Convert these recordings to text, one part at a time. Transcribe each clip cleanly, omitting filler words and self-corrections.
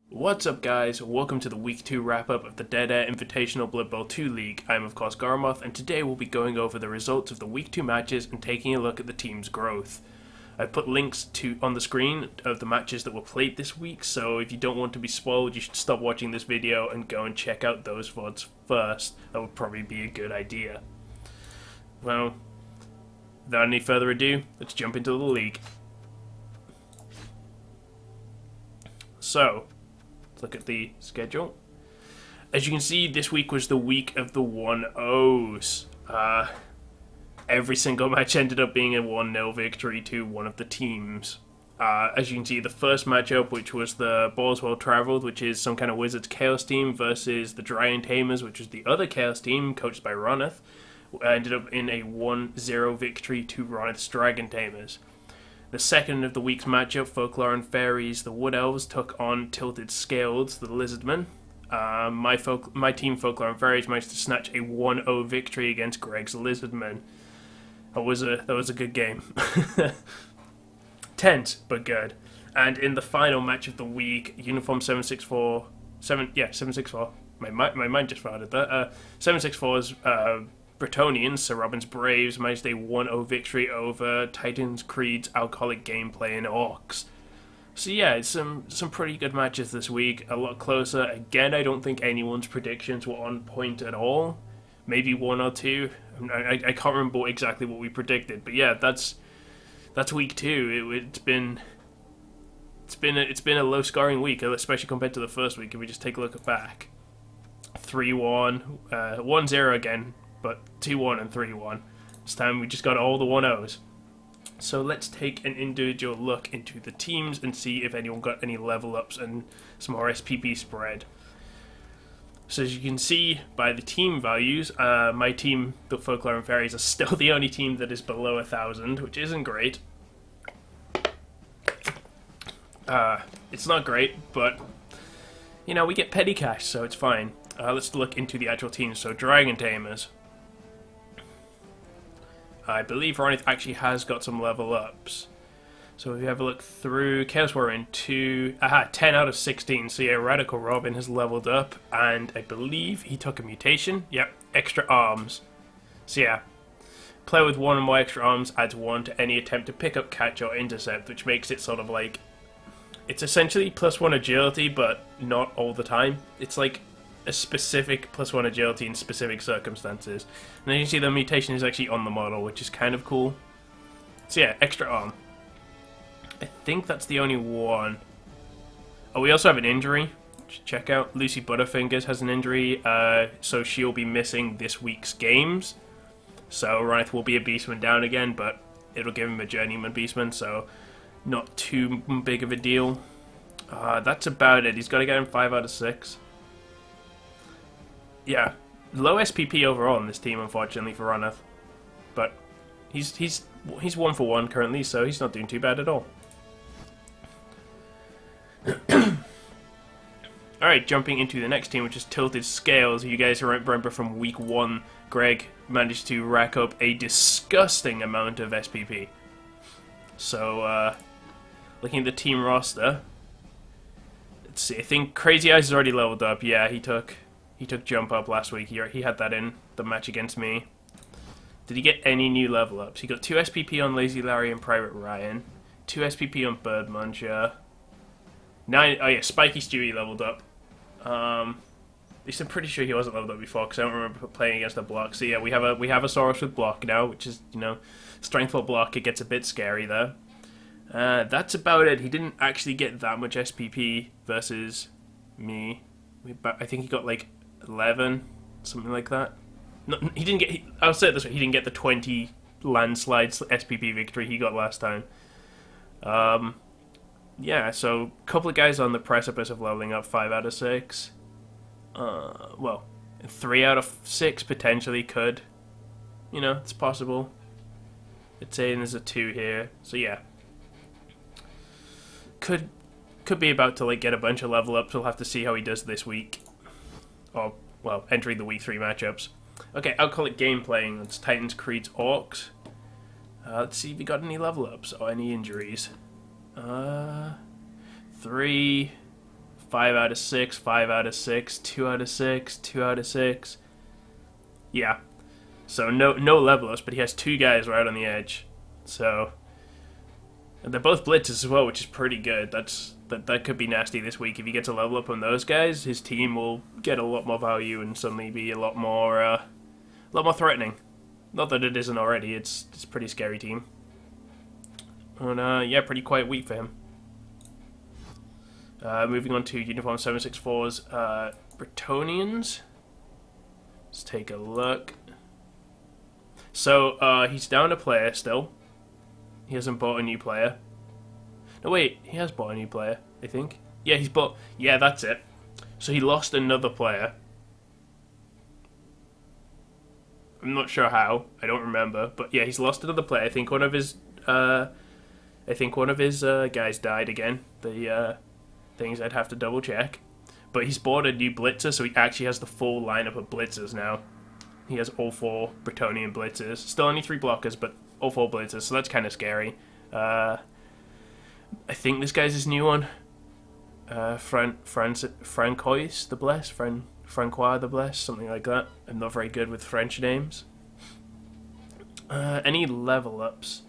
What's up guys, welcome to the week 2 wrap-up of the Dead Air Invitational Blood Bowl 2 League. I'm of course Goramoth, and today we'll be going over the results of the week 2 matches and taking a look at the team's growth. I've put links on the screen of the matches that were played this week, so if you don't want to be spoiled, you should stop watching this video and go and check out those VODs first. That would probably be a good idea. Well, without any further ado, let's jump into the league. So, let's look at the schedule. As you can see, this week was the week of the 1-0s. Every single match ended up being a 1-0 victory to one of the teams. As you can see, the first matchup, which was the Balls Well Travelled, which is SomekindWizard's Chaos team, versus the Giant Tamers, which was the other Chaos team, coached by Ronith, ended up in a 1-0 victory to Ronith's Dragon Tamers. The second of the week's matchup, Folklore and Fairies, the Wood Elves took on Tilted Scales, the Lizardmen. My team, Folklore and Fairies, managed to snatch a 1-0 victory against Greg's Lizardmen. That was a good game. Tense, but good. And in the final match of the week, Uniform764... 764. My mind just farted there. 764's Bretonians, Sir Robin's Braves, managed a 1-0 victory over Titanscreed's Alcoholic Gameplay in Orcs. So yeah, it's some pretty good matches this week, a lot closer. Again, I don't think anyone's predictions were on point at all. Maybe one or two. I can't remember exactly what we predicted, but yeah, that's week 2. It's been a low scoring week, especially compared to the first week. If we just take a look back, 3-1, 1-0 again, but 2-1 and 3-1. This time we just got all the 1-0s. So let's take an individual look into the teams and see if anyone got any level ups and some more SPP spread. So as you can see by the team values, my team, the Folklore and Fairies, are still the only team that is below 1,000, which isn't great. It's not great, but you know, we get petty cash, so it's fine. Let's look into the actual teams. So Dragon Tamers. I believe Ronith actually has got some level ups. So if you have a look through, Chaos Warrior in 10 out of 16. So yeah, Radical Robin has leveled up, and I believe he took a mutation. Yep, extra arms. So yeah, player with 1 or more extra arms adds 1 to any attempt to pick up, catch, or intercept, which makes it sort of like, it's essentially +1 agility, but not all the time. It's like a specific +1 agility in specific circumstances. And then you see the mutation is actually on the model, which is kind of cool. So yeah, extra arm. I think that's the only one. Oh, we also have an injury. Check out, Lucy Butterfingers has an injury, so she'll be missing this week's games. So Ronith will be a Beastman down again, but it'll give him a Journeyman Beastman, so not too big of a deal. That's about it. He's got to get him 5 out of 6. Yeah, low SPP overall in this team, unfortunately, for Ronith. But he's 1 for 1 currently, so he's not doing too bad at all. Alright, jumping into the next team, which is Tilted Scales. You guys remember from week 1, Greg managed to rack up a disgusting amount of SPP. So, looking at the team roster, let's see, I think Crazy Eyes has already leveled up. Yeah, he took jump up last week. He had that in the match against me. Did he get any new level ups? He got 2 SPP on Lazy Larry and Private Ryan, 2 SPP on Bird Muncher. 9. Oh yeah, Spiky Stewie leveled up. At least I'm pretty sure he wasn't leveled up before, because I don't remember playing against a block. So yeah, we have a Saurus with block now, which is, you know, strengthful block. It gets a bit scary there. That's about it. He didn't actually get that much SPP versus me. I think he got like 11, something like that. No, he didn't get. I'll say it this way: he didn't get the 20 landslides SPP victory he got last time. Yeah, so a couple of guys on the precipice of leveling up, 5 out of 6. Well, 3 out of 6 potentially could. You know, it's possible. It's saying there's a 2 here, so yeah. Could be about to like get a bunch of level ups. We'll have to see how he does this week. Or, well, entering the week 3 matchups. Okay, Alcoholic Gameplaying. That's Titanscreed's Orcs. Let's see if he got any level ups or any injuries. 3, 5 out of 6, 5 out of 6, 2 out of 6, 2 out of 6. Yeah. So no level ups, but he has 2 guys right on the edge. So and they're both blitzers as well, which is pretty good. That could be nasty this week. If he gets a level up on those guys, his team will get a lot more value and suddenly be a lot more threatening. Not that it isn't already. It's a pretty scary team. And yeah, pretty quiet week for him. Moving on to Uniform764's Bretonnians. Let's take a look. So he's down a player still. He hasn't bought a new player. No, wait, he has bought a new player, I think. Yeah, he's bought... Yeah, that's it. So he lost another player. I'm not sure how. I don't remember. But yeah, he's lost another player. I think one of his... guys died again. The things I'd have to double check. But he's bought a new blitzer, so he actually has the full lineup of blitzers now. He has all 4 Bretonnian blitzers. Still only 3 blockers, but all 4 blitzers, so that's kind of scary. I think this guy's his new one. Francois the Blessed? Francois the Blessed? Something like that. I'm not very good with French names. Any level ups?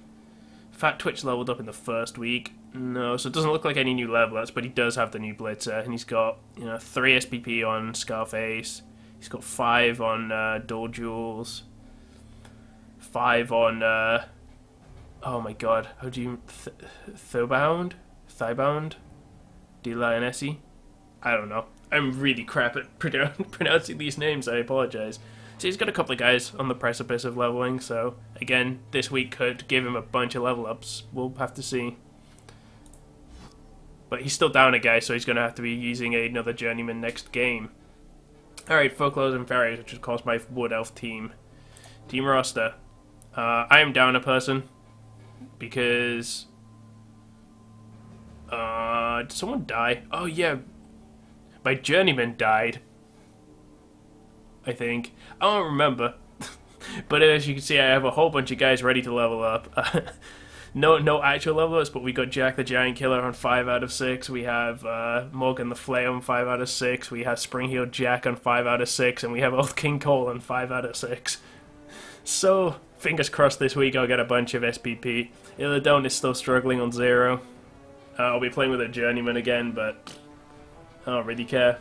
Fat Twitch leveled up in the first week. No, so it doesn't look like any new level ups, but he does have the new blitzer, and he's got 3 SPP on Scarface. He's got 5 on Dual Jewels. 5 on oh my god, how do you Thighbound? D-Lionessy? I don't know. I'm really crap at pronouncing these names, I apologize. So he's got a couple of guys on the precipice of leveling, so again, this week could give him a bunch of level ups. We'll have to see. But he's still down a guy, so he's going to have to be using another journeyman next game. Alright, Folklores and Fairies, which of course my Wood Elf team. Team roster. I am down a person because did someone die? Oh yeah, my journeyman died, I think. I don't remember. But as you can see, I have a whole bunch of guys ready to level up. No actual level ups, but we got Jack the Giant Killer on 5 out of 6. We have Morgan the Flay on 5 out of 6. We have Spring-Heeled Jack on 5 out of 6. And we have Old King Cole on 5 out of 6. So, fingers crossed this week I'll get a bunch of SPP. Illidone is still struggling on 0. I'll be playing with a Journeyman again, but I don't really care.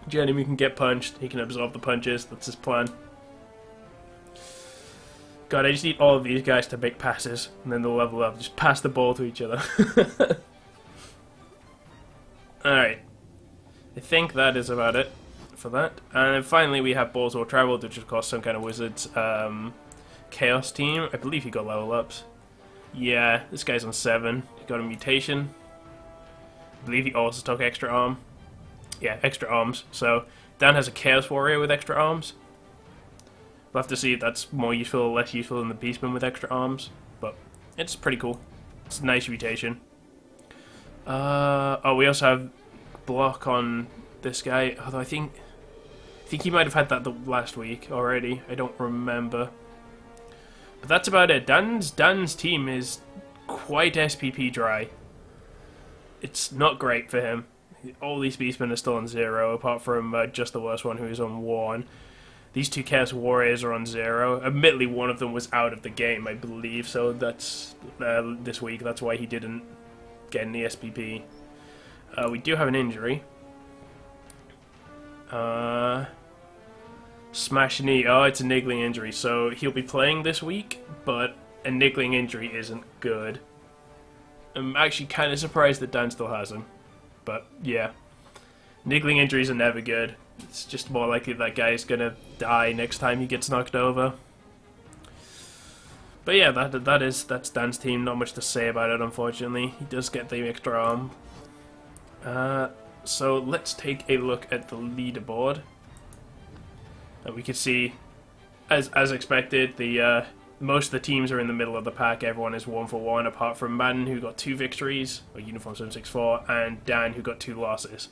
Journeyman can get punched. He can absorb the punches. That's his plan. God, I just need all of these guys to make passes, and then they'll level up. Just pass the ball to each other. Alright. I think that is about it for that. And then finally we have Balls All Traveled, which of course SomekindWizard's Chaos team. I believe he got level ups. Yeah, this guy's on 7. He got a mutation. I believe he also took extra arm. Yeah, extra arms. So, Dan has a Chaos Warrior with extra arms. We'll have to see if that's more useful or less useful than the Beastman with extra arms. But it's pretty cool. It's a nice mutation. Oh, we also have block on this guy. Although I think he might have had that the last week already. I don't remember. But that's about it. Dan's team is quite SPP dry. It's not great for him. All these Beastmen are still on 0, apart from just the worst one who is on 1. These 2 Chaos Warriors are on 0. Admittedly, one of them was out of the game, I believe, so that's this week. That's why he didn't get any SPP. We do have an injury. Smash knee. Oh, it's a niggling injury, so he'll be playing this week, but a niggling injury isn't good. I'm actually kind of surprised that Dan still has him, but yeah. Niggling injuries are never good. It's just more likely that guy's gonna die next time he gets knocked over. But yeah, that's Dan's team. Not much to say about it, unfortunately. He does get the extra arm. So let's take a look at the leaderboard. And we can see, as expected, the most of the teams are in the middle of the pack. Everyone is 1 for 1, apart from Madden, who got 2 victories, or Uniform764, and Dan, who got 2 losses.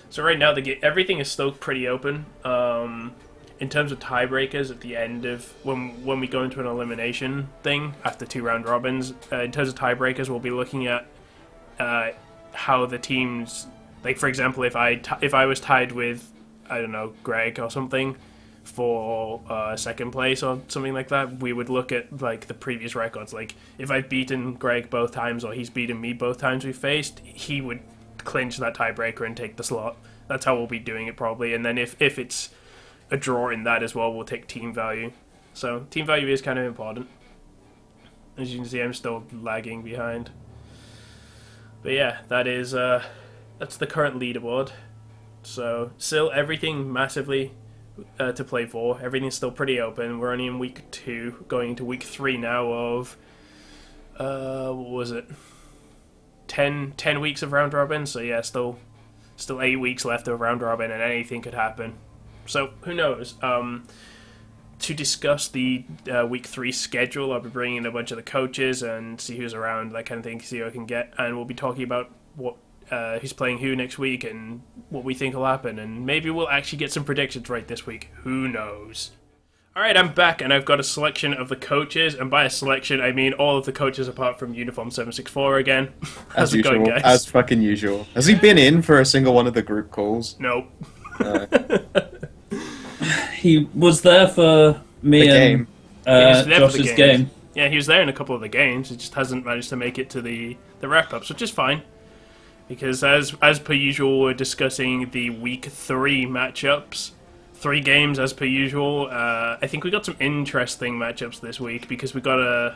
So right now, everything is still pretty open. In terms of tiebreakers, at the end of when we go into an elimination thing after 2 round robins, in terms of tiebreakers, we'll be looking at how the teams Like, for example, if I was tied with, I don't know, Greg or something for second place or something like that, we would look at like the previous records. Like, if I've beaten Greg both times or he's beaten me both times we faced, he would clinch that tiebreaker and take the slot. That's how we'll be doing it probably. And then if it's a draw in that as well, we'll take team value. So team value is kind of important. As you can see, I'm still lagging behind. But yeah, that's the current leaderboard. So still everything massively to play for. Everything's still pretty open. We're only in week 2, going into week 3 now of what was it? 10 weeks of round robin. So yeah, still 8 weeks left of round robin, and anything could happen. So who knows? To discuss the week 3 schedule, I'll be bringing in a bunch of the coaches and see who's around, that kind of thing, see who I can get, and we'll be talking about what who's playing who next week and what we think will happen, and maybe we'll actually get some predictions right this week. Who knows? Alright, I'm back, and I've got a selection of the coaches, and by a selection, I mean all of the coaches apart from Uniform764 again. How's it going, guys? As fucking usual. Has he been in for a single one of the group calls? Nope. He was there for me and Josh's game. Yeah, he was there in a couple of the games. He just hasn't managed to make it to the wrap-ups, which is fine. Because as per usual, we're discussing the week 3 matchups. 3 games as per usual. I think we got some interesting matchups this week because we got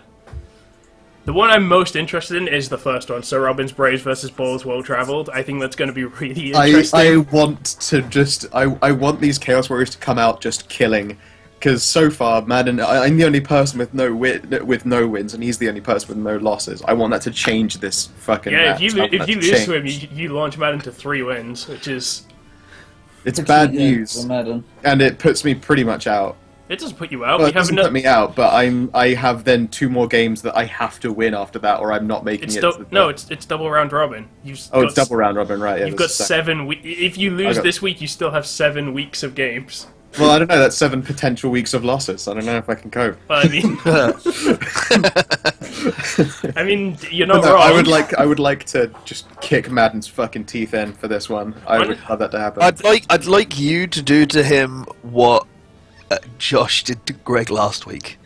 the one I'm most interested in is the first one. So Robin's Braves versus Balls Well Traveled. I think that's going to be really interesting. I want these Chaos Warriors to come out just killing. Because so far, Madden, I'm the only person with no wins, and he's the only person with no losses. I want that to change this fucking match. If you lose to him, you launch Madden to 3 wins, which is... It's bad news, and it puts me pretty much out. It doesn't put you out. Well, it doesn't put me out, but I have then 2 more games that I have to win after that, or I'm not making it. No, it's double round robin. It's double round robin, right? Yeah, you've got 7 weeks. If you lose this week, you still have 7 weeks of games. Well, I don't know. That's 7 potential weeks of losses. I don't know if I can cope. Well, I mean, you're not wrong. I would like to just kick Madden's fucking teeth in for this one. I would love that to happen. I'd like you to do to him what Josh did to Greg last week.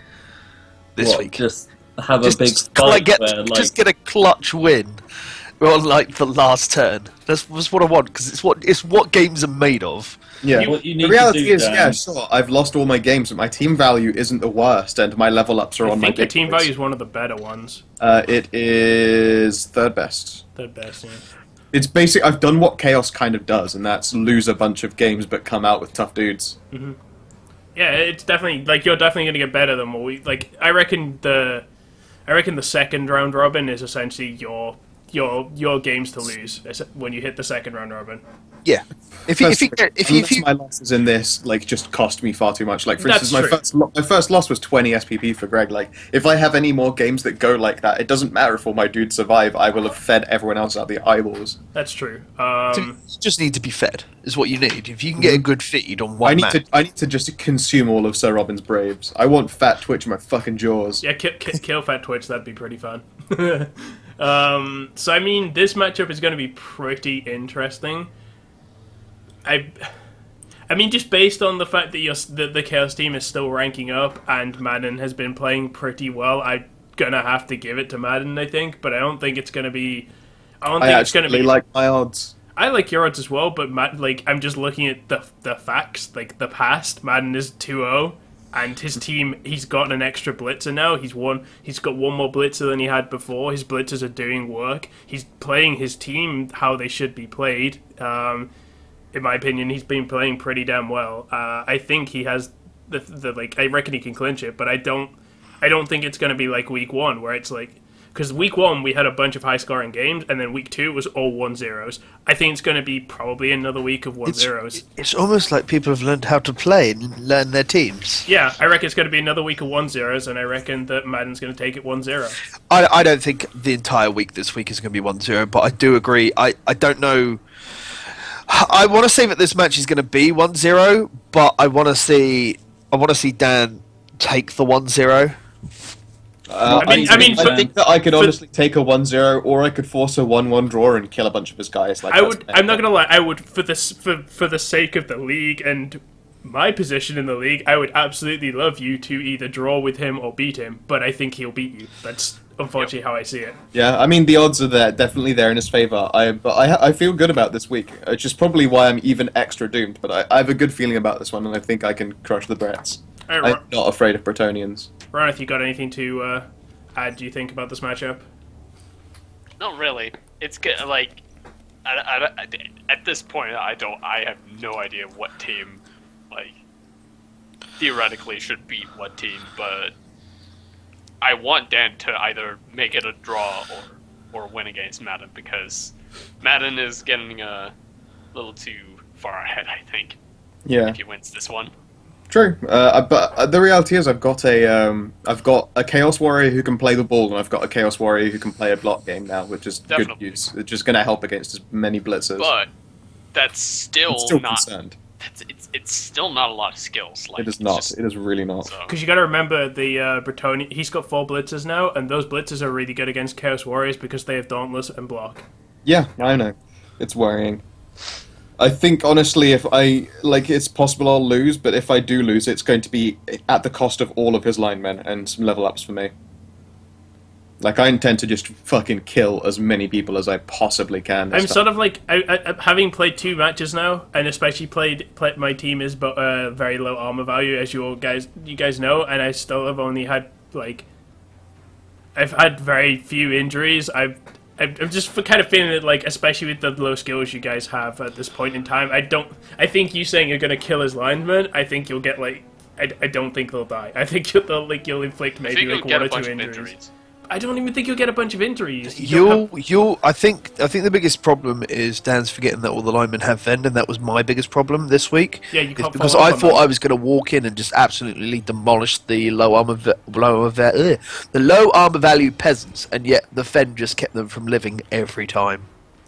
This week, just have a big fight just get a clutch win on like the last turn. That's what I want because it's what games are made of. Yeah, the reality is, yeah, sure, I've lost all my games, but my team value isn't the worst, and my level ups are on my. I think your team value is one of the better ones. It is third best. Third best, yeah. It's basic. I've done what Chaos kind of does, and that's lose a bunch of games, but come out with tough dudes. Mm-hmm. Yeah, it's definitely like you're definitely going to get better than what we like. I reckon the second round robin is essentially your games to lose when you hit the second round robin. Yeah, if my losses in this like just cost me far too much. Like for instance, my first loss was 20 SPP for Greg. Like if I have any more games that go like that, it doesn't matter if all my dudes survive. I will have fed everyone else out the eyeballs. That's true. You just need to be fed. Is what you need. If you can get a good feed on one I need to just consume all of Sir Robin's Braves. I want Fat Twitch in my fucking jaws. Yeah, kill Fat Twitch. That'd be pretty fun. So I mean, this matchup is going to be pretty interesting. I mean, just based on the fact that the Chaos team is still ranking up and Madden has been playing pretty well, I'm gonna have to give it to Madden, I think. But I don't think it's gonna be. It's gonna be like my odds. I like your odds as well, but I'm just looking at the facts. Like the past, Madden is 2-0, and his team, he's gotten an extra blitzer now. He's got 1 more blitzer than he had before. His blitzers are doing work. He's playing his team how they should be played. In my opinion, he's been playing pretty damn well. I think he has I reckon he can clinch it, but I don't think it's going to be like week 1 where it's like, because week 1 we had a bunch of high scoring games, and then week 2 was all 1-0s. I think it's going to be probably another week of 1-0s. It's almost like people have learned how to play and learn their teams. Yeah, I reckon it's going to be another week of 1-0s, and I reckon that Madden's going to take it 1-0. I don't think the entire week this week is going to be 1-0, but I do agree. I don't know. I want to say that this match is going to be 1-0, but I want to see Dan take the 1-0. I think that I could honestly take a 1-0, or I could force a 1-1 draw and kill a bunch of his guys. Like, I'm not gonna lie. I would, for the sake of the league and my position in the league, I would absolutely love you to either draw with him or beat him. But I think he'll beat you. That's unfortunately how I see it. Yeah, I mean the odds are there, definitely there in his favor. I feel good about this week, which is probably why I'm even extra doomed. But I have a good feeling about this one, and I think I can crush the Brets. I'm not afraid of Bretonnians. Ronith, you got anything to add? Do you think about this matchup? Not really. It's good. Like, at this point, I have no idea what team, like, theoretically should beat what team, but I want Dan to either make it a draw or win against Madden, because Madden is getting a little too far ahead, I think. Yeah. If he wins this one. True, but the reality is I've got a Chaos Warrior who can play the ball, and I've got a Chaos Warrior who can play a block game now, which is good news. It's just going to help against as many blitzers. But that's still not. Concerned. It's still not a lot of skills. Like, it is not. It is really not. Because you got to remember the Bretonnian. He's got 4 blitzers now, and those blitzers are really good against Chaos Warriors because they have Dauntless and block. Yeah, I know. It's worrying. I think, honestly, it's possible I'll lose, but if I do lose, it's going to be at the cost of all of his linemen and some level ups for me. Like, I intend to just fucking kill as many people as I possibly can. I'm sort of like, having played 2 matches now, and especially played my team is very low armor value, as you guys know, and I still have only had, like, I've had very few injuries. I'm just kind of feeling it, like, especially with the low skills you guys have at this point in time. I think you saying you're gonna kill his linemen, I think you'll get, like, I don't think they'll die. I think you'll inflict maybe like 1 or 2 injuries. I don't even think you'll get a bunch of injuries. I think the biggest problem is Dan's forgetting that all the linemen have Vend, and that was my biggest problem this week. Yeah, you can't. Because I thought I was going to walk in and just absolutely demolish the low armor value peasants, and yet the Fend just kept them from living every time.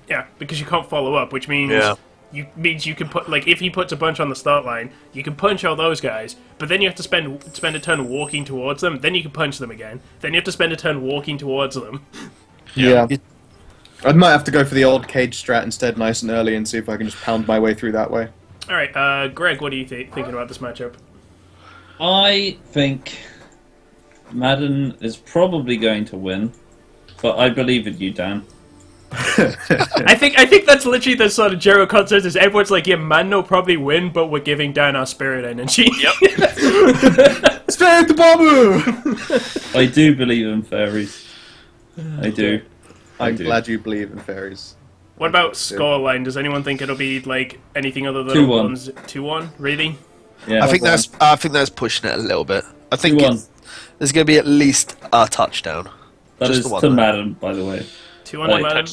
Yeah, because you can't follow up, which means you can put, like, if he puts a bunch on the start line, you can punch all those guys, but then you have to spend a turn walking towards them, then you can punch them again, then you have to spend a turn walking towards them. Yeah. I might have to go for the old cage strat instead, nice and early, and see if I can just pound my way through that way. Alright, Greg, what are you thinking about this matchup? I think Madden is probably going to win, but I believe in you, Dan. I think that's literally the sort of general consensus. Everyone's like, yeah, Man will probably win, but we're giving Dan our spirit energy. Yep. Spirit the bomber! I do believe in fairies. I do. I'm glad you believe in fairies. What about scoreline? Does anyone think it'll be like anything other than 2-1? 2-1? Really? Yeah. I think that's pushing it a little bit. I think there's going to be at least a touchdown. That is to Madden, by the way. 2-1 on Madden?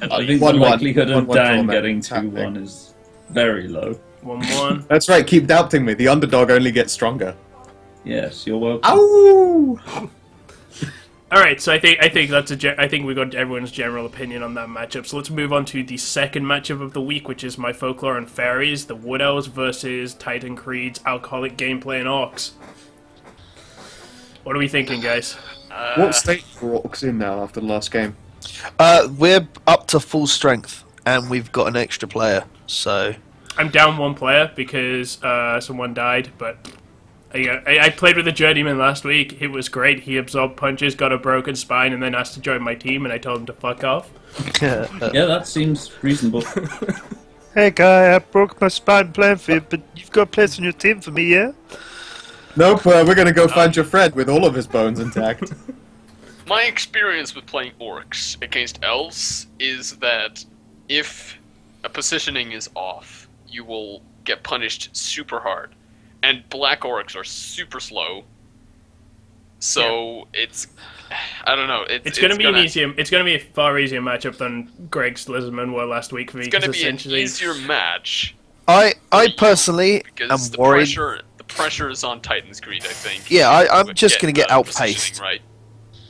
I think the likelihood of Dan getting 2-1 is very low. 1-1. That's right, keep doubting me. The underdog only gets stronger. Yes, you're welcome. Ow! Alright, so I think we got everyone's general opinion on that matchup. So let's move on to the second matchup of the week, which is my Folklore and Fairies, the Wood Elves versus Titanscreed's Alcoholic Gameplay and Orcs. What are we thinking, guys? What state are Orcs in now after the last game? We're up to full strength, and we've got an extra player, so... I'm down 1 player because someone died, but I played with a journeyman last week. It was great. He absorbed punches, got a broken spine, and then asked to join my team, and I told him to fuck off. Yeah, that seems reasonable. Hey guy, I broke my spine playing for you, but you've got a place on your team for me, yeah? Nope, we're gonna go find your friend with all of his bones intact. My experience with playing orcs against elves is that if a positioning is off, you will get punished super hard. And black orcs are super slow. So it's, I don't know. It's gonna be it's gonna be a far easier matchup than Greg's Lizardmen were last week for me. It's gonna be an easier match. I personally am worried. The pressure is on Titanscreed, I think. Yeah, I'm just going to get outpaced. Right.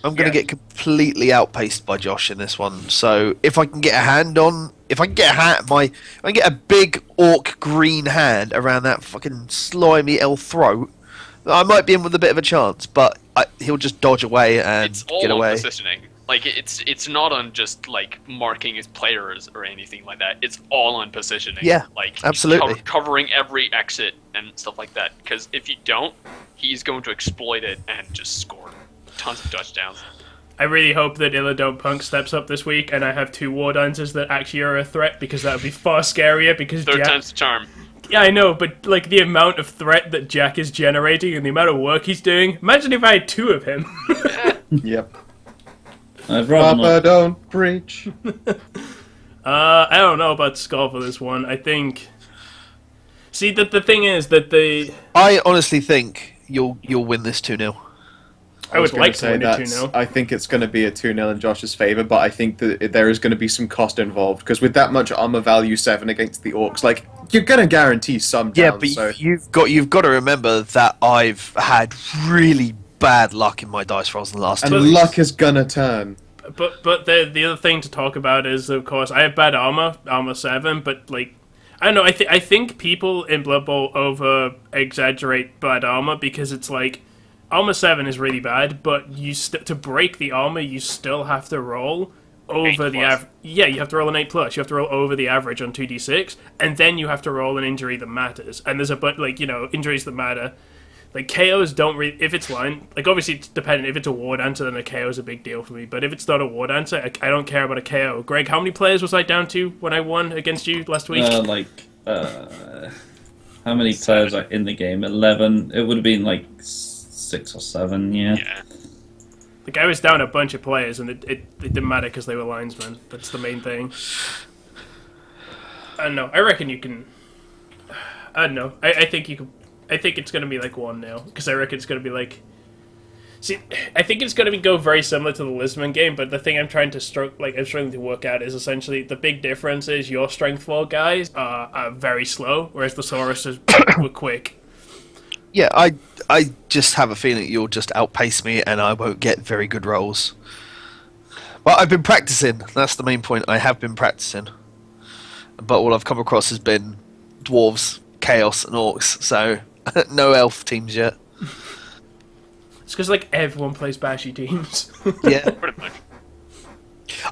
I'm going to get completely outpaced by Josh in this one. So if I can get a hand on, if I can get a big orc green hand around that fucking slimy elf throat, I might be in with a bit of a chance. But he'll just dodge away and It's all get on away. positioning. Like, it's not on just, like, marking his players or anything like that. It's all on positioning. Yeah, like, absolutely. Covering every exit and stuff like that. Because if you don't, he's going to exploit it and just score tons of touchdowns. I really hope that Illidone Punk steps up this week and I have 2 War Dancers that actually are a threat, because that would be far scarier, because Third time's the charm. Yeah, I know, but like the amount of threat that Jack is generating and the amount of work he's doing, imagine if I had 2 of him. Yep. I'd rather Papa, not. don't preach. I don't know about Skull for this one. I think... See, the thing is that I honestly think you'll win this 2-0. I would like to win a that 2-0. I think it's going to be a 2-0 in Josh's favour, but I think that there is going to be some cost involved, because with that much armor value 7 against the Orcs, like, you're going to guarantee some Yeah, down, but so... you've got to remember that I've had really bad luck in my dice rolls in the last And 2 weeks. luck is going to turn. But the other thing to talk about is, of course, I have bad armor 7, but like, I don't know. I think people in Blood Bowl over exaggerate bad armor, because it's like armor 7 is really bad, but to break the armor you still have to roll over the average. Yeah, you have to roll an 8+. You have to roll over the average on 2d6, and then you have to roll an injury that matters. And there's injuries that matter. Like, KOs don't really... If it's line... Like, obviously, it's dependent. If it's a War Dancer, then a KO is a big deal for me. But if it's not a War Dancer, I don't care about a KO. Greg, how many players was I down to when I won against you last week? How many players are in the game? 11. It would have been like 6 or 7, yeah. Like, I was down a bunch of players, and it didn't matter because they were linesmen. That's the main thing. I don't know. I reckon you can... I don't know. I think you can... I think it's going to be like 1-0, because I reckon it's going to be like... See, I think it's going to go very similar to the Lisbon game, but the thing I'm trying to I'm struggling to work out is essentially the big difference is your Strength 4 guys are very slow, whereas the Sauruses were quick. Yeah, I just have a feeling you'll just outpace me and I won't get very good rolls. But I've been practicing. That's the main point. I have been practicing. But all I've come across has been Dwarves, Chaos, and Orcs, so... no elf teams yet. It's because like everyone plays bashy teams. Yeah, Pretty much.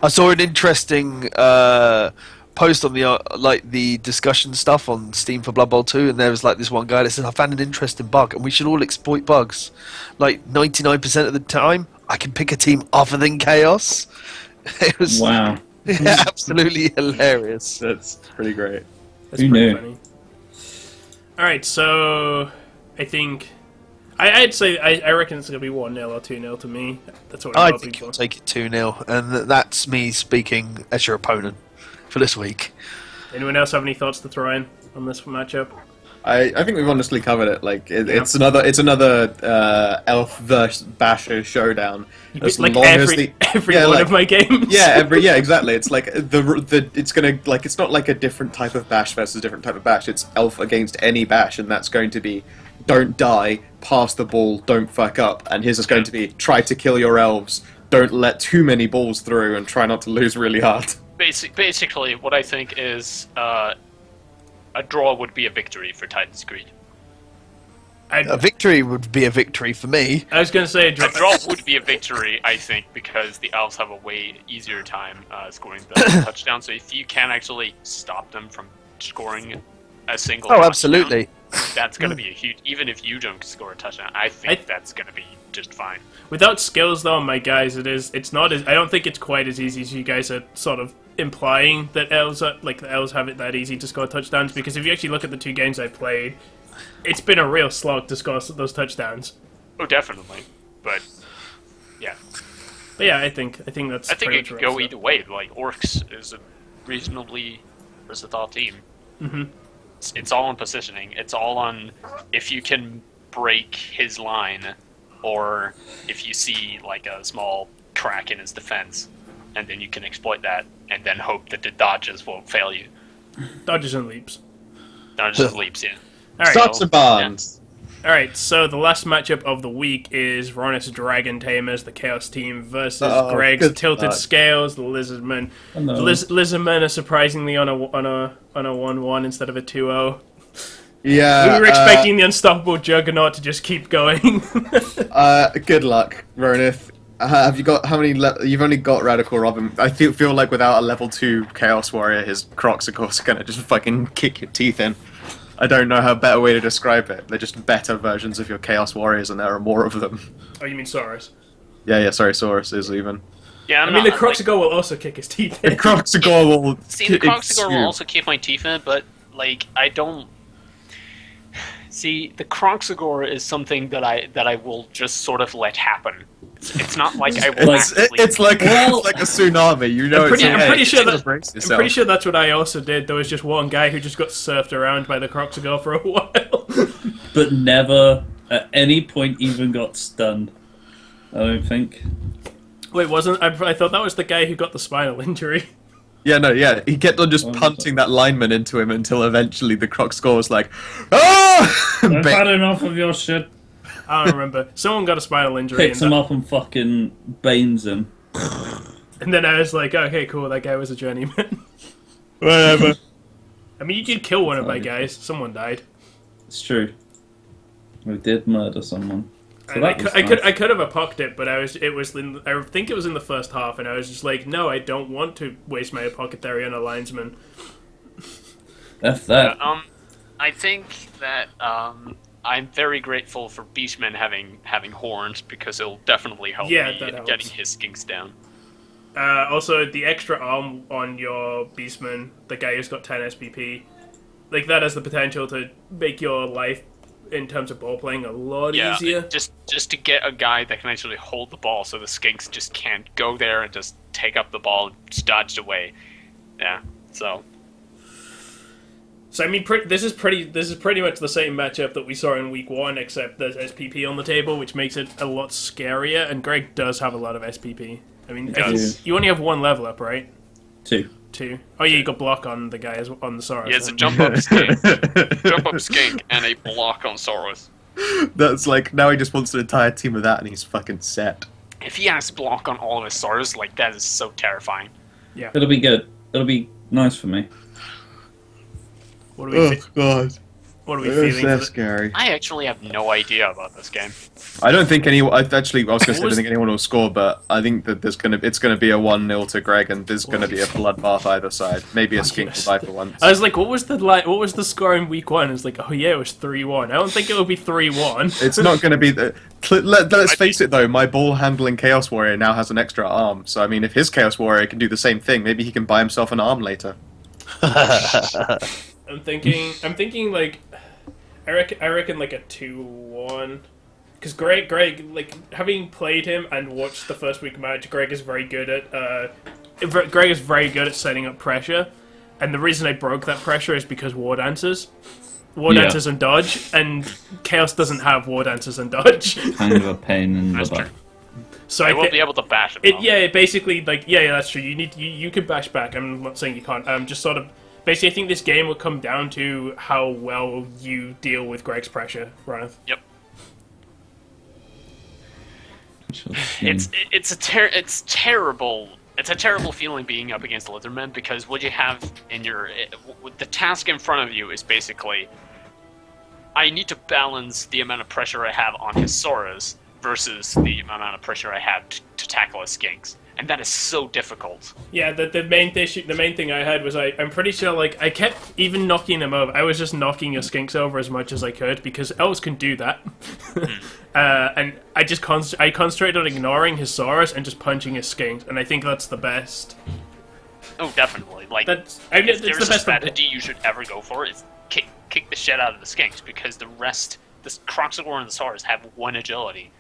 I saw an interesting post on the discussion stuff on Steam for Blood Bowl 2, and there was like this one guy that said, "I found an interesting bug, and we should all exploit bugs. Like 99% of the time, I can pick a team other than Chaos." It was absolutely hilarious. That's pretty great. That's Who pretty knew? funny. Alright, so I think I'd say I reckon it's gonna be 1-0 or 2-0 to me. That's what I I'm think hoping you'll for. take it 2-0, and that's me speaking as your opponent for this week. Anyone else have any thoughts to throw in on this matchup? I think we've honestly covered it. Like it's another elf versus basher showdown. As Like long as every one of my games. Yeah, exactly. It's like it's gonna like it's not like a different type of bash versus a different type of bash. It's elf against any bash, and that's going to be don't die, pass the ball, don't fuck up. And his is going to be try to kill your elves, don't let too many balls through, and try not to lose really hard. Basically, what I think is a draw would be a victory for Titanscreed. A victory would be a victory for me. I was gonna say A draw would be a victory, I think, because the elves have a way easier time scoring the touchdown. So if you can actually stop them from scoring a single touchdown, Absolutely. that's going to be a huge... Even if you don't score a touchdown, I think that's going to be just fine. without skills though, my guys, it's not as I don't think it's quite as easy as you guys are sort of implying that elves are, like the elves have it that easy to score touchdowns, because if you actually look at the 2 games I played, it's been a real slog to score those touchdowns. Oh, definitely. But, yeah. But yeah, I think that's I think pretty it could much go right, either way. Like, Orcs is a reasonably versatile team. Mm-hmm. It's all on positioning. It's all on if you can break his line, or if you see like a small crack in his defense, and then you can exploit that, and then hope that the dodges won't fail you. Dodges and leaps. Dodges and leaps, yeah. All right. Stocks and bonds. All right, so the last matchup of the week is Ronith's Dragon Tamers, the Chaos team, versus Greg's good Tilted start. Scales, the Lizardmen. Hello. The Lizardmen are surprisingly on a 1-1 instead of a 2-0. Yeah. We were expecting the unstoppable juggernaut to just keep going. Good luck, Ronith. Have you got how many? You've only got Radical Robin. I feel like without a level 2 Chaos Warrior, his Crocs are gonna just fucking kick your teeth in. I don't know how better way to describe it. They're just better versions of your Chaos Warriors, and there are more of them. Oh, you mean Saurus? Yeah. Sorry, Saurus is even. Yeah, I mean, the Croxagore will also kick his teeth in. The Croxagore will. See, the Croxagore will also kick my teeth in, but like I don't. See, the Croxagore is something that I will just sort of let happen. It's not like I will actually... It's like a tsunami, you know. I'm pretty sure that's what I also did. There was just one guy who just got surfed around by the Croxagore for a while. But never at any point even got stunned. I don't think. Wait, wasn't I thought that was the guy who got the spinal injury. Yeah. He kept on just punting that lineman into him until eventually the Croxagore was like, "Ah!" I've had enough of your shit. I don't remember. Someone got a spinal injury. Picks him up and fucking banes him. And then I was like, okay, cool, that guy was a journeyman. Whatever. I mean, you did kill one of my guys. Someone died. It's true. We did murder someone. So and I could have epocked it, but I think it was in the first half, and I was just like, no, I don't want to waste my apothecary on a linesman. F that. I think that I'm very grateful for Beastman having horns because it'll definitely help me getting his skinks down. Also, the extra arm on your Beastman, the guy who's got 10 SPP, like that has the potential to make your life in terms of ball playing a lot easier. Just to get a guy that can actually hold the ball, so the skinks just can't go there and just take up the ball and just dodge away. Yeah, so. So I mean, this is pretty much the same matchup that we saw in week 1, except there's SPP on the table, which makes it a lot scarier. And Greg does have a lot of SPP. I mean, you only have 1 level up, right? 2. Oh yeah, you got block on the guy on the Saurus. He has a jump up skink, and a block on Saurus. That's like now he just wants an entire team of that, and he's fucking set. If he has block on all of his Saurus, like that is so terrifying. Yeah, it'll be good. It'll be nice for me. What are we God. What are we feeling? That's scary. I actually have no idea about this game. I don't think anyone. I was going to say I don't think anyone will score, but I think that it's going to be a 1-0 to Greg, and there's going to be a bloodbath either side. Maybe a skink will die for once. I was like, what was the score in week 1? It's like, oh yeah, it was 3-1. I don't think it will be 3-1. It's not going to be the. Let's face it though, my ball handling Chaos Warrior now has an extra arm. So I mean, if his Chaos Warrior can do the same thing, maybe he can buy himself an arm later. I'm thinking like, I reckon like a 2-1, because Greg, like having played him and watched the first week match, Greg is very good at setting up pressure, and the reason I broke that pressure is because war dancers and dodge, and Chaos doesn't have war dancers and dodge. Kind of a pain in the butt. So I won't be able to bash him. Basically, like that's true. You can bash back. I'm not saying you can't. Just sort of. Basically, I think this game will come down to how well you deal with Greg's pressure, Ronith. Yep. It's terrible. It's a terrible feeling being up against Leatherman, because what you have in the task in front of you is basically, I need to balance the amount of pressure I have on his Soras versus the amount of pressure I have to tackle his skinks. And that is so difficult. Yeah, the main thing I had was I'm pretty sure, like, I kept even knocking them over. I was just knocking your skinks over as much as I could, because elves can do that. And I just concentrated on ignoring his Saurus and just punching his skinks, and I think that's the best. Oh, definitely. Like, it's the best strategy you should ever go for is kick the shit out of the skinks, because the rest, the Croxagore and the Saurus have 1 agility.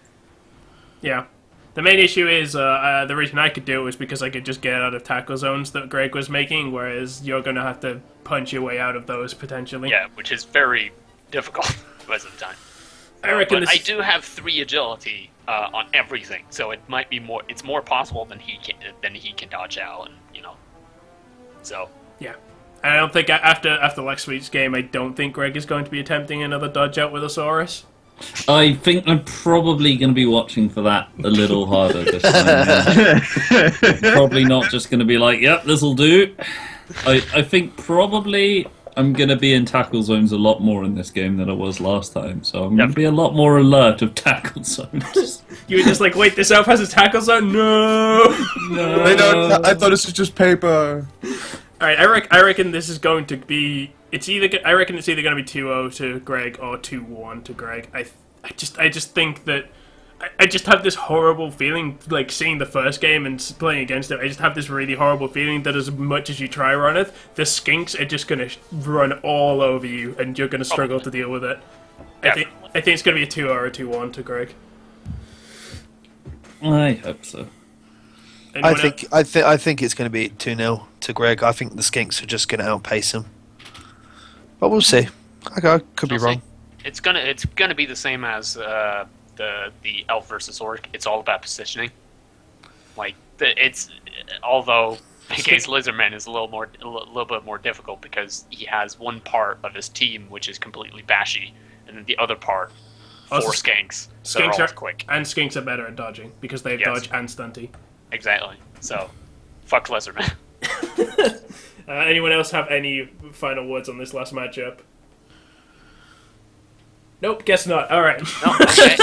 Yeah. The main issue is, the reason I could do it was because I could just get out of tackle zones that Greg was making, whereas you're going to have to punch your way out of those, potentially. Yeah, which is very difficult most of the time. I reckon I do have 3 agility on everything, so it might be more. It's more possible than he can dodge out, and so yeah. And I don't think after last week's game, I don't think Greg is going to be attempting another dodge out with a Saurus. I think I'm probably going to be watching for that a little harder this time. Probably not just going to be like, yep, this'll do. I think probably I'm going to be in tackle zones a lot more in this game than I was last time, so I'm going to be a lot more alert of tackle zones. You were just like, wait, this elf has a tackle zone? No! No. I thought this was just paper. Alright, I reckon this is going to be... I reckon it's either going to be 2-0 to Greg or 2-1 to Greg. I just think that... I just have this horrible feeling, like, seeing the first game and playing against it, I just have this really horrible feeling that as much as you try, Ronith, the skinks are just going to run all over you, and you're going to struggle to deal with it. I think it's going to be a 2 or a 2-1 to Greg. I hope so. I think it's going to be 2-0 to Greg. I think the skinks are just going to outpace him. But we'll see. I could be wrong. It's gonna be the same as the elf versus orc. It's all about positioning. Like although against Lizardman is a little bit more difficult because he has one part of his team which is completely bashy, and then the other part, four skinks. Skinks are quick, and skinks are better at dodging because they have dodge and stunty. Exactly. So, fuck Lizardman. Anyone else have any final words on this last matchup? Nope, guess not. All right. No, okay.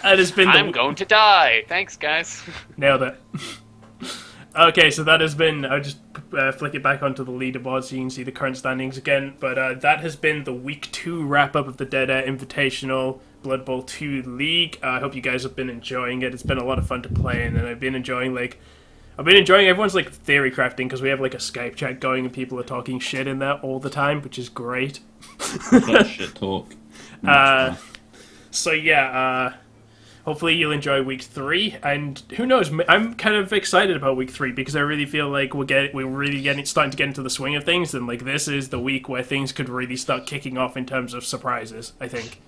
That has been. I'm going to die. Thanks, guys. Nailed it. Okay, so that has been. I'll just flick it back onto the leaderboard so you can see the current standings again. But that has been the Week 2 wrap-up of the Dead Air Invitational Blood Bowl 2 League. I hope you guys have been enjoying it. It's been a lot of fun to play in, and I've been enjoying everyone's like theory crafting because we have like a Skype chat going and people are talking shit in there all the time, which is great. Shit talk. So yeah, hopefully you'll enjoy Week 3, and who knows? I'm kind of excited about Week 3 because I really feel like we're really starting to get into the swing of things, and like this is the week where things could really start kicking off in terms of surprises, I think.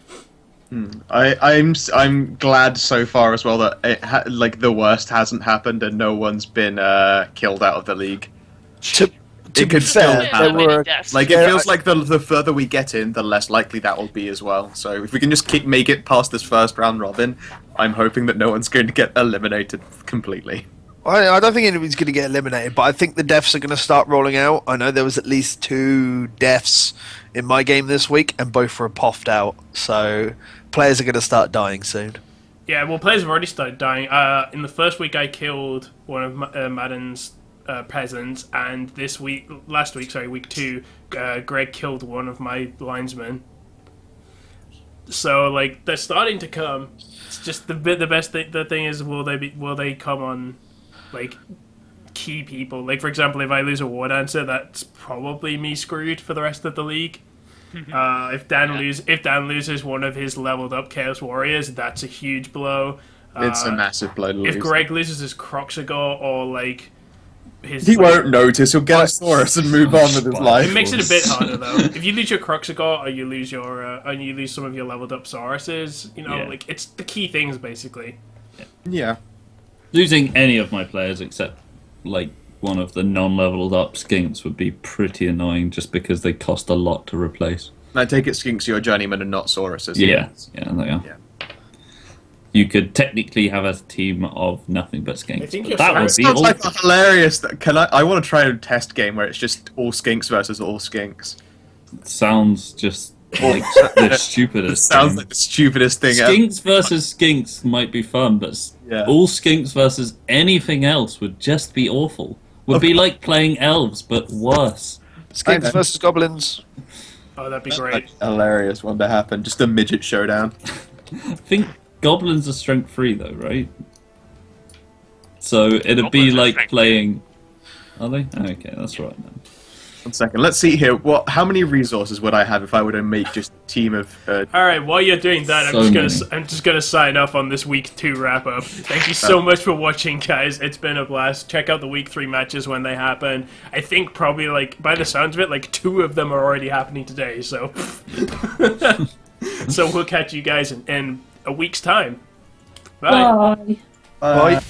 I'm glad so far as well that like the worst hasn't happened and no one's been killed out of the league. To be fair, there were like it feels like the further we get in, the less likely that will be as well. So if we can just make it past this first round robin, I'm hoping that no one's going to get eliminated completely. I don't think anybody's going to get eliminated, but I think the deaths are going to start rolling out. I know there was at least 2 deaths in my game this week, and both were poffed out. So players are going to start dying soon. Yeah, well, players have already started dying. In the first week, I killed one of Madden's peasants, and last week, week 2, Greg killed one of my linesmen. So, like, they're starting to come. It's just the thing is, will they come on, like, key people? Like, for example, if I lose a war dancer, that's probably me screwed for the rest of the league. If Dan loses one of his leveled up Chaos Warriors, that's a huge blow. It's a massive blow to lose. If Greg loses his Croxagore or like he won't notice. He'll get a Saurus and move on with his life. It makes it a bit harder though. If you lose your Croxagore or you lose some of your leveled up Sauruses, like it's the key things basically. Yeah. Losing any of my players except like one of the non-leveled up skinks would be pretty annoying just because they cost a lot to replace. I take it skinks are your journeyman and not Sauruses. Yeah, they are. Yeah. You could technically have a team of nothing but skinks. I think that would be sounds like hilarious. I want to try a test game where it's just all skinks versus all skinks. It sounds just like the stupidest. Sounds like the stupidest thing ever. Skinks versus skinks might be fun, but all skinks versus anything else would just be awful. Would be like playing elves, but worse. Skinks versus goblins. Oh, that'd be great. Hilarious one to happen. Just a midget showdown. I think goblins are strength 3 though, right? So it'd be like playing... Are they? Okay, that's right then. 1 second. Let's see here. How many resources would I have if I were to make just a team of... All right, while you're doing that, I'm just gonna sign off on this Week 2 wrap-up. Thank you so much for watching, guys. It's been a blast. Check out the Week 3 matches when they happen. I think probably, like, by the sounds of it, like, 2 of them are already happening today, so... So we'll catch you guys in a week's time. Bye. Bye.